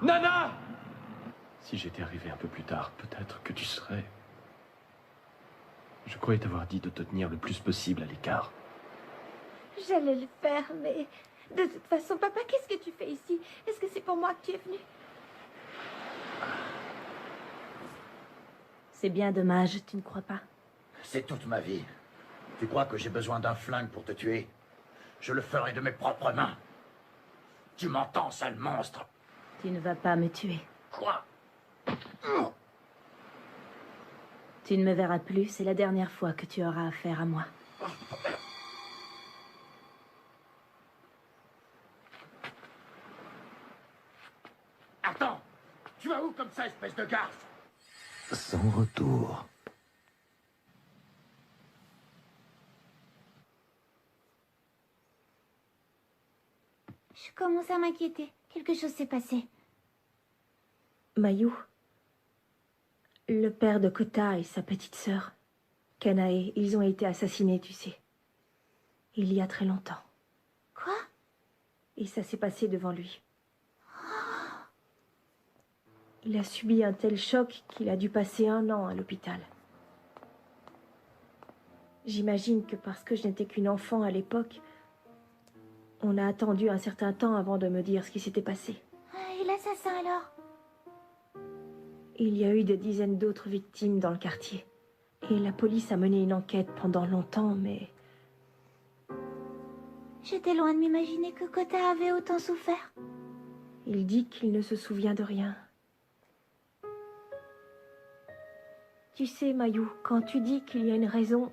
Nana! Si j'étais arrivé un peu plus tard, peut-être que tu serais... Je croyais t'avoir dit de te tenir le plus possible à l'écart. J'allais le faire, mais... De toute façon, papa, qu'est-ce que tu fais ici? Est-ce que c'est pour moi que tu es venu? C'est bien dommage, tu ne crois pas? C'est toute ma vie. Tu crois que j'ai besoin d'un flingue pour te tuer? Je le ferai de mes propres mains. Tu m'entends, sale monstre? Tu ne vas pas me tuer. Quoi? Tu ne me verras plus, c'est la dernière fois que tu auras affaire à moi. Attends! Tu vas où comme ça, espèce de garce? Sans retour. Je commence à m'inquiéter. Quelque chose s'est passé. Mayou. Le père de Kota et sa petite sœur, Kanae, ils ont été assassinés, tu sais. Il y a très longtemps. Quoi? Et ça s'est passé devant lui. Il a subi un tel choc qu'il a dû passer 1 an à l'hôpital. J'imagine que parce que je n'étais qu'une enfant à l'époque, on a attendu un certain temps avant de me dire ce qui s'était passé. Et l'assassin alors? Il y a eu des dizaines d'autres victimes dans le quartier. Et la police a mené une enquête pendant longtemps, mais... J'étais loin de m'imaginer que Kota avait autant souffert. Il dit qu'il ne se souvient de rien. Tu sais, Mayou, quand tu dis qu'il y a une raison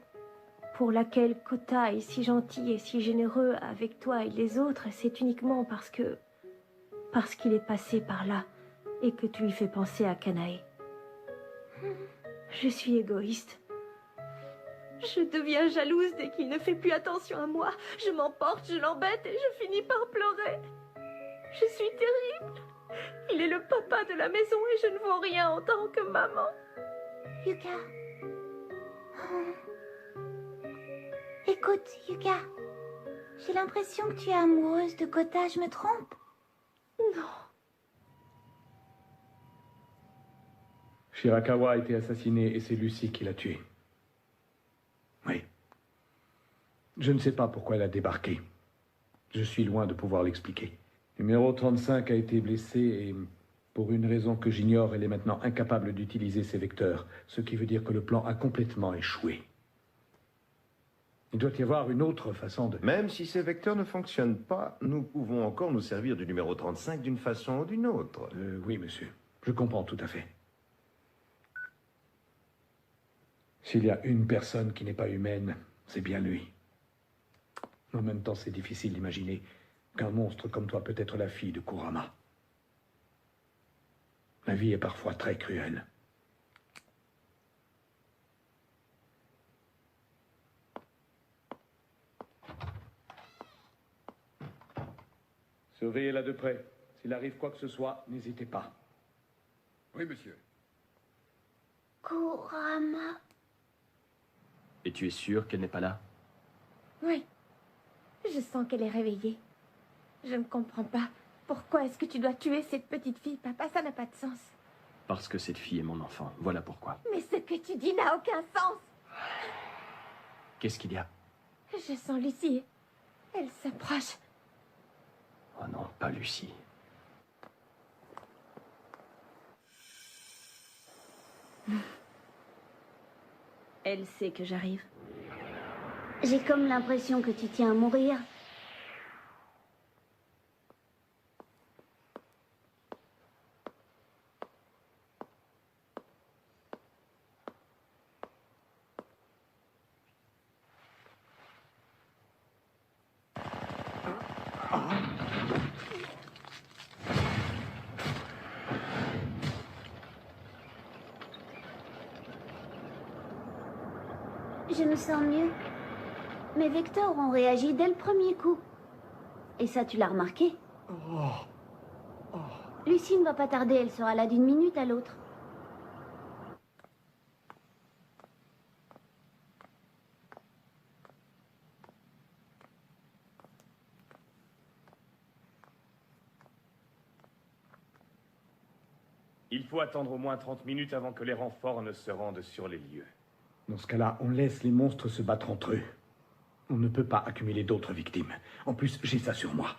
pour laquelle Kota est si gentil et si généreux avec toi et les autres, c'est uniquement parce qu'il est passé par là et que tu lui fais penser à Kanae. Je suis égoïste. Je deviens jalouse dès qu'il ne fait plus attention à moi. Je m'emporte, je l'embête et je finis par pleurer. Je suis terrible. Il est le papa de la maison et je ne vaux rien en tant que maman. Yuka. Écoute, Yuka. J'ai l'impression que tu es amoureuse de Kota, je me trompe? Non. Shirakawa a été assassiné et c'est Lucie qui l'a tué. Oui. Je ne sais pas pourquoi elle a débarqué. Je suis loin de pouvoir l'expliquer. Numéro 35 a été blessé et, pour une raison que j'ignore, elle est maintenant incapable d'utiliser ses vecteurs, ce qui veut dire que le plan a complètement échoué. Il doit y avoir une autre façon de... Même si ces vecteurs ne fonctionnent pas, nous pouvons encore nous servir du numéro 35 d'une façon ou d'une autre. Oui, monsieur. Je comprends tout à fait. S'il y a une personne qui n'est pas humaine, c'est bien lui. En même temps, c'est difficile d'imaginer qu'un monstre comme toi peut être la fille de Kurama. La vie est parfois très cruelle. Surveillez-la de près. S'il arrive quoi que ce soit, n'hésitez pas. Oui, monsieur. Kurama. Et tu es sûr qu'elle n'est pas là? Oui. Je sens qu'elle est réveillée. Je ne comprends pas. Pourquoi est-ce que tu dois tuer cette petite fille, papa? Ça n'a pas de sens. Parce que cette fille est mon enfant. Voilà pourquoi. Mais ce que tu dis n'a aucun sens. Qu'est-ce qu'il y a? Je sens Lucie. Elle s'approche. Oh non, pas Lucie. Elle sait que j'arrive. J'ai comme l'impression que tu tiens à mourir. Je me sens mieux. Mes vecteurs ont réagi dès le premier coup. Et ça, tu l'as remarqué? Lucie ne va pas tarder, elle sera là d'une minute à l'autre. Il faut attendre au moins 30 minutes avant que les renforts ne se rendent sur les lieux. Dans ce cas-là, on laisse les monstres se battre entre eux. On ne peut pas accumuler d'autres victimes. En plus, j'ai ça sur moi.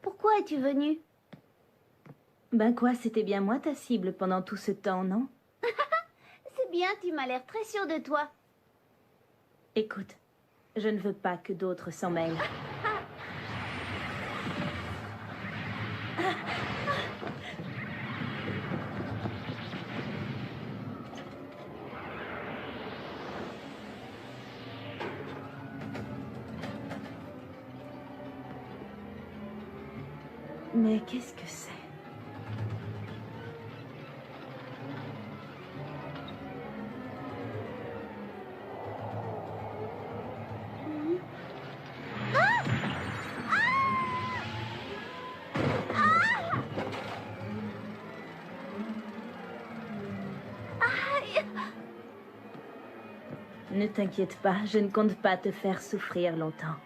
Pourquoi es-tu venu? Ben quoi, c'était bien moi ta cible pendant tout ce temps, non? C'est bien, tu m'as l'air très sûre de toi. Écoute, je ne veux pas que d'autres s'en mêlent. Mais qu'est-ce que c'est? Ne t'inquiète pas, je ne compte pas te faire souffrir longtemps.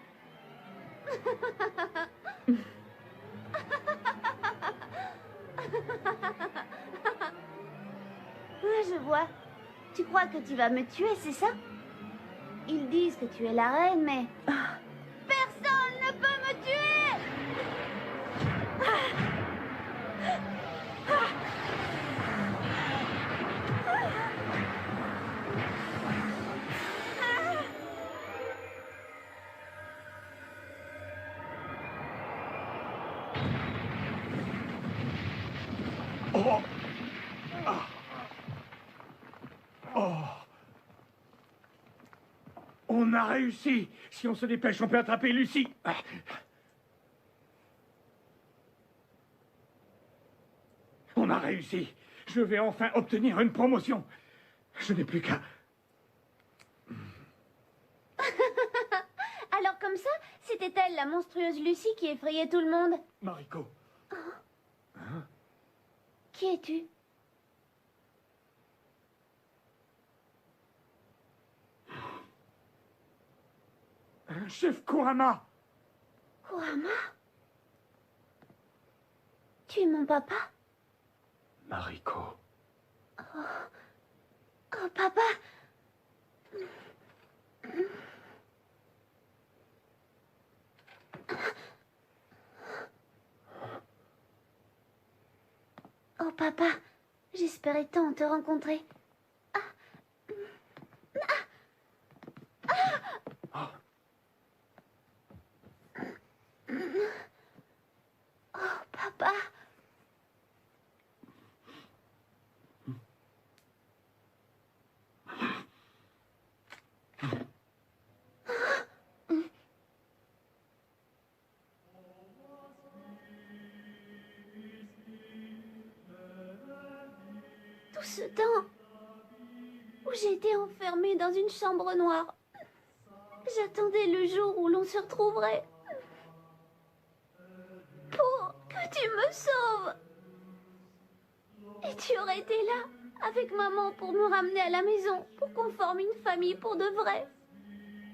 Je vois. Tu crois que tu vas me tuer, c'est ça? Ils disent que tu es la reine, mais... Personne ne peut me tuer! Oh! Ah! Oh! On a réussi! Si on se dépêche, on peut attraper Lucie! Ah. On a réussi! Je vais enfin obtenir une promotion! Je n'ai plus qu'à... Alors comme ça, c'était elle, la monstrueuse Lucie, qui effrayait tout le monde. Mariko. Hein? Qui es-tu? Chef Kurama! Kurama? Tu es mon papa? Mariko. Oh, papa! Oh, papa, j'espérais tant te rencontrer. Oh, papa. Tout ce temps où j'ai été enfermée dans une chambre noire, j'attendais le jour où l'on se retrouverait pour que tu me sauves. Et tu aurais été là avec maman pour me ramener à la maison, pour qu'on forme une famille pour de vrai.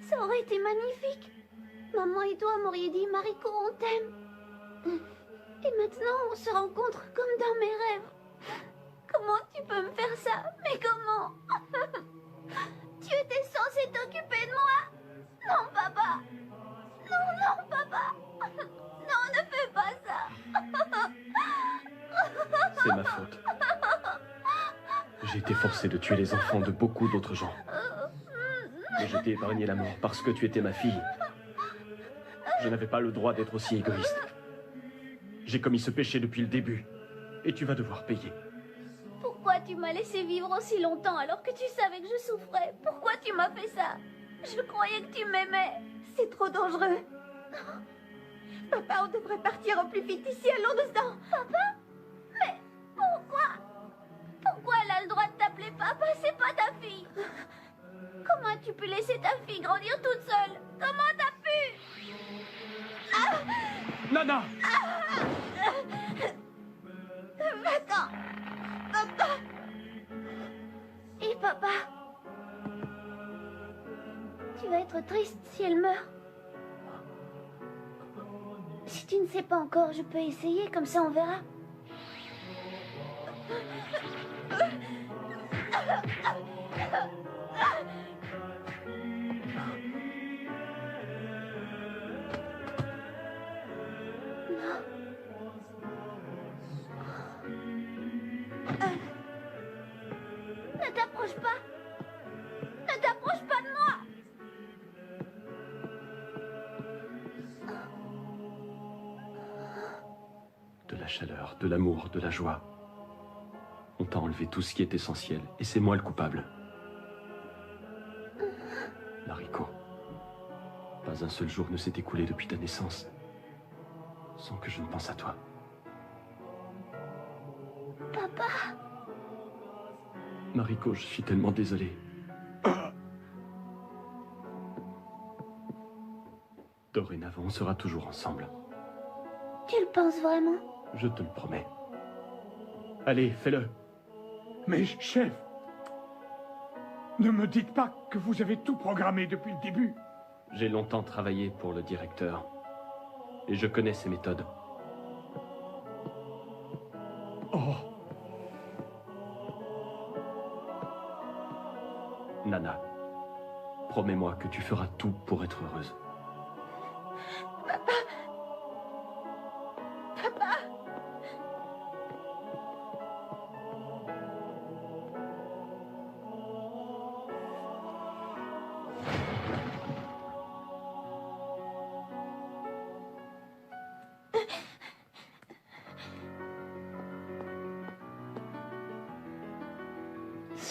Ça aurait été magnifique. Maman et toi m'auriez dit, Mariko, on t'aime. Et maintenant, on se rencontre comme dans mes rêves. Comment tu peux me faire ça? Mais comment? Tu étais censé t'occuper de moi? Non, papa. Non, non, papa. Non, ne fais pas ça. C'est ma faute. J'ai été forcé de tuer les enfants de beaucoup d'autres gens. Mais je t'ai épargné la mort parce que tu étais ma fille. Je n'avais pas le droit d'être aussi égoïste. J'ai commis ce péché depuis le début. Et tu vas devoir payer. Pourquoi tu m'as laissé vivre aussi longtemps alors que tu savais que je souffrais? Pourquoi tu m'as fait ça? Je croyais que tu m'aimais. C'est trop dangereux. Papa, on devrait partir au plus vite d'ici, allons-nous-en. Papa? Mais pourquoi? Pourquoi elle a le droit de t'appeler papa? C'est pas ta fille. Comment as-tu pu laisser ta fille grandir toute seule? Comment t'as pu? Non, non! Va-t'en! Et papa? Tu vas être triste si elle meurt. Si tu ne sais pas encore, je peux essayer, comme ça on verra. Ne t'approche pas! Ne t'approche pas de moi! De la chaleur, de l'amour, de la joie. On t'a enlevé tout ce qui est essentiel, et c'est moi le coupable. Mariko, pas un seul jour ne s'est écoulé depuis ta naissance sans que je ne pense à toi. Papa! Mariko, je suis tellement désolé. Dorénavant, on sera toujours ensemble. Tu le penses vraiment? Je te le promets. Allez, fais-le. Mais chef, ne me dites pas que vous avez tout programmé depuis le début. J'ai longtemps travaillé pour le directeur. Et je connais ses méthodes. Oh, Nana, promets-moi que tu feras tout pour être heureuse.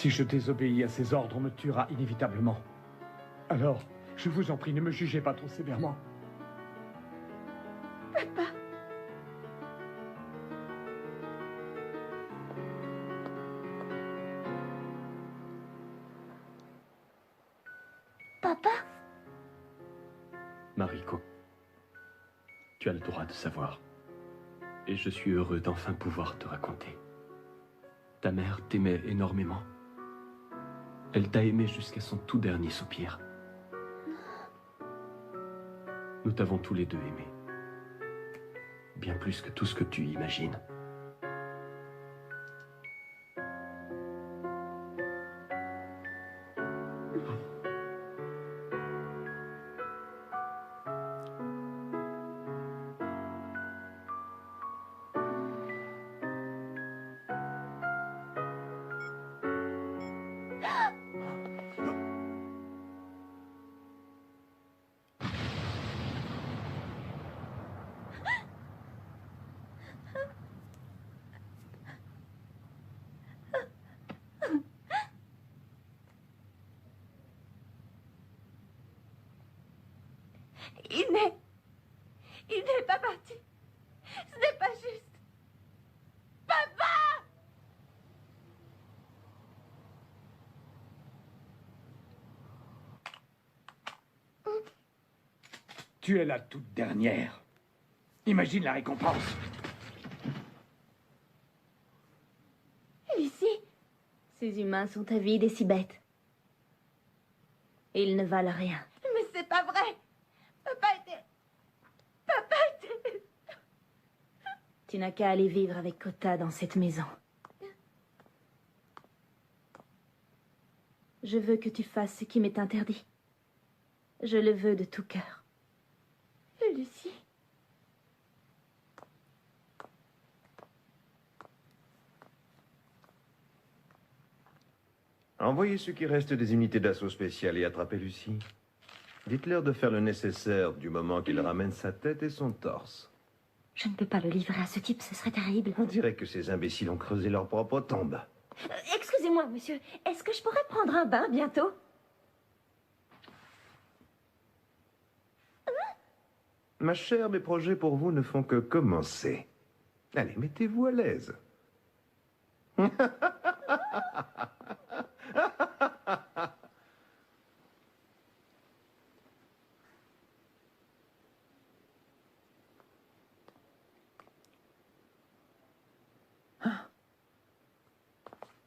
si je désobéis à ses ordres, on me tuera inévitablement. Alors, je vous en prie, ne me jugez pas trop sévèrement. Papa? Mariko, tu as le droit de savoir. Et je suis heureux d'enfin pouvoir te raconter. Ta mère t'aimait énormément. Elle t'a aimé jusqu'à son tout dernier soupir. Nous t'avons tous les deux aimé. Bien plus que tout ce que tu imagines. Il n'est pas parti. Ce n'est pas juste. Papa! Tu es la toute dernière. Imagine la récompense. Lucie, ces humains sont avides et si bêtes. Ils ne valent rien. Mais c'est pas vrai. Papa était... Tu n'as qu'à aller vivre avec Kota dans cette maison. Je veux que tu fasses ce qui m'est interdit. Je le veux de tout cœur. Lucie. Envoyez ce qui reste des unités d'assaut spéciales et attrapez Lucie. Dites-leur de faire le nécessaire du moment qu'il ramène sa tête et son torse. Je ne peux pas le livrer à ce type, ce serait terrible. On dirait que ces imbéciles ont creusé leur propre tombe. Excusez-moi, monsieur. Est-ce que je pourrais prendre un bain bientôt? Ma chère, mes projets pour vous ne font que commencer. Allez, mettez-vous à l'aise.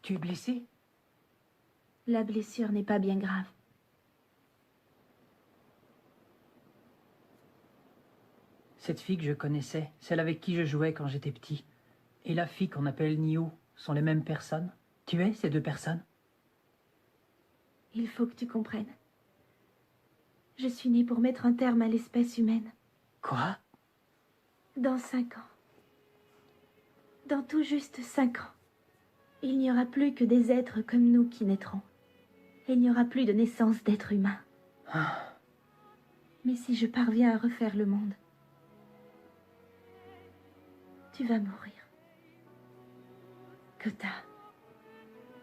Tu es blessée? La blessure n'est pas bien grave. Cette fille que je connaissais, celle avec qui je jouais quand j'étais petit, et la fille qu'on appelle Nio, sont les mêmes personnes? Tu es ces deux personnes? Il faut que tu comprennes. Je suis née pour mettre un terme à l'espèce humaine. Quoi? Dans 5 ans. Dans tout juste 5 ans. Il n'y aura plus que des êtres comme nous qui naîtront. Il n'y aura plus de naissance d'êtres humains. Ah. Mais si je parviens à refaire le monde, tu vas mourir. Kota,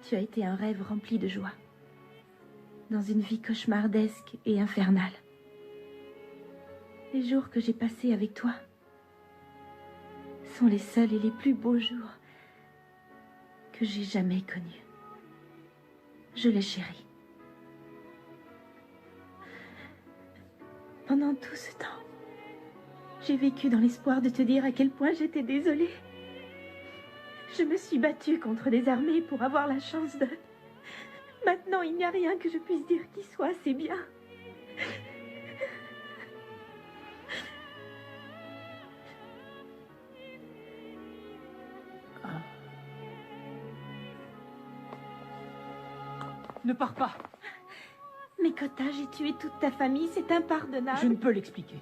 tu as été un rêve rempli de joie. Dans une vie cauchemardesque et infernale. Les jours que j'ai passés avec toi sont les seuls et les plus beaux jours que j'ai jamais connus. Je les chéris. Pendant tout ce temps, j'ai vécu dans l'espoir de te dire à quel point j'étais désolée. Je me suis battue contre des armées pour avoir la chance de... Maintenant, il n'y a rien que je puisse dire qui soit assez bien. Ne pars pas. Mais Kota, j'ai tué toute ta famille, c'est impardonnable. Je ne peux l'expliquer.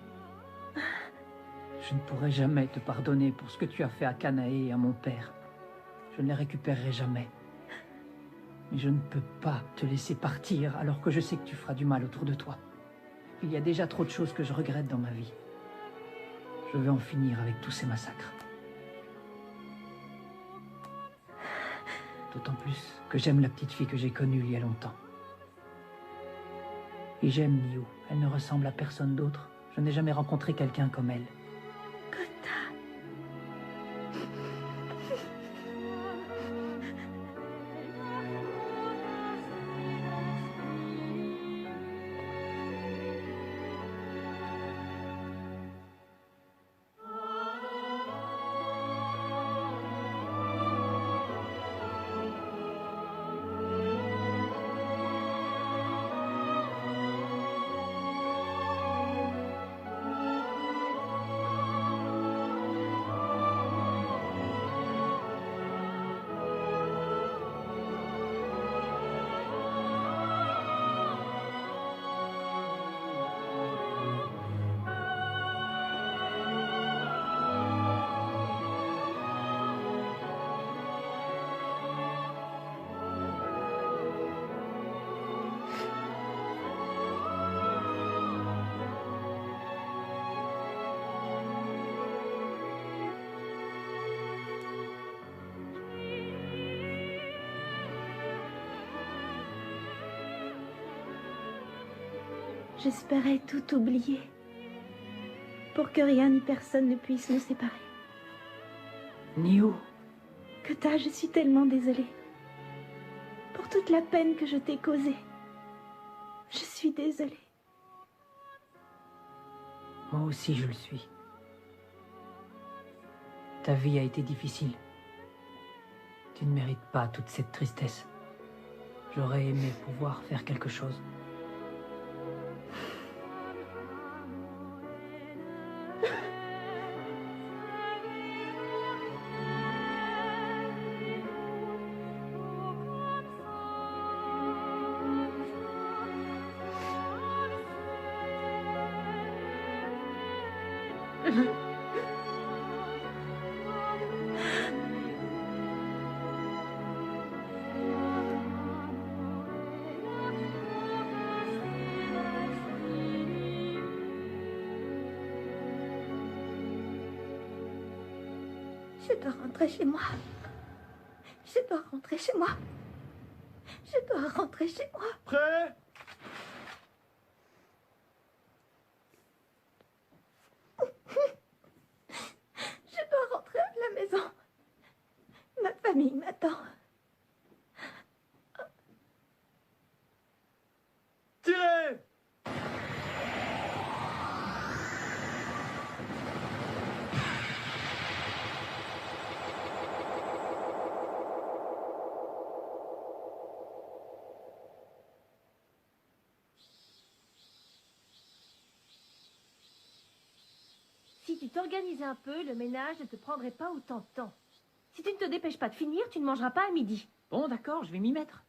Je ne pourrai jamais te pardonner pour ce que tu as fait à Kanae et à mon père. Je ne les récupérerai jamais. Mais je ne peux pas te laisser partir alors que je sais que tu feras du mal autour de toi. Il y a déjà trop de choses que je regrette dans ma vie. Je veux en finir avec tous ces massacres. D'autant plus que j'aime la petite fille que j'ai connue il y a longtemps. Et j'aime Nio. Elle ne ressemble à personne d'autre. Je n'ai jamais rencontré quelqu'un comme elle. Kota. J'espérais tout oublier, pour que rien ni personne ne puisse nous séparer. Nio. Kota, je suis tellement désolée. Pour toute la peine que je t'ai causée. Je suis désolée. Moi aussi, je le suis. Ta vie a été difficile. Tu ne mérites pas toute cette tristesse. J'aurais aimé pouvoir faire quelque chose. Je dois rentrer chez moi. Je dois rentrer chez moi. Je dois rentrer chez moi. Prêt? Je dois rentrer à la maison. Ma famille m'attend. Tirez! tu t'organisais un peu, le ménage ne te prendrait pas autant de temps. Si tu ne te dépêches pas de finir, tu ne mangeras pas à midi. Bon, d'accord, je vais m'y mettre.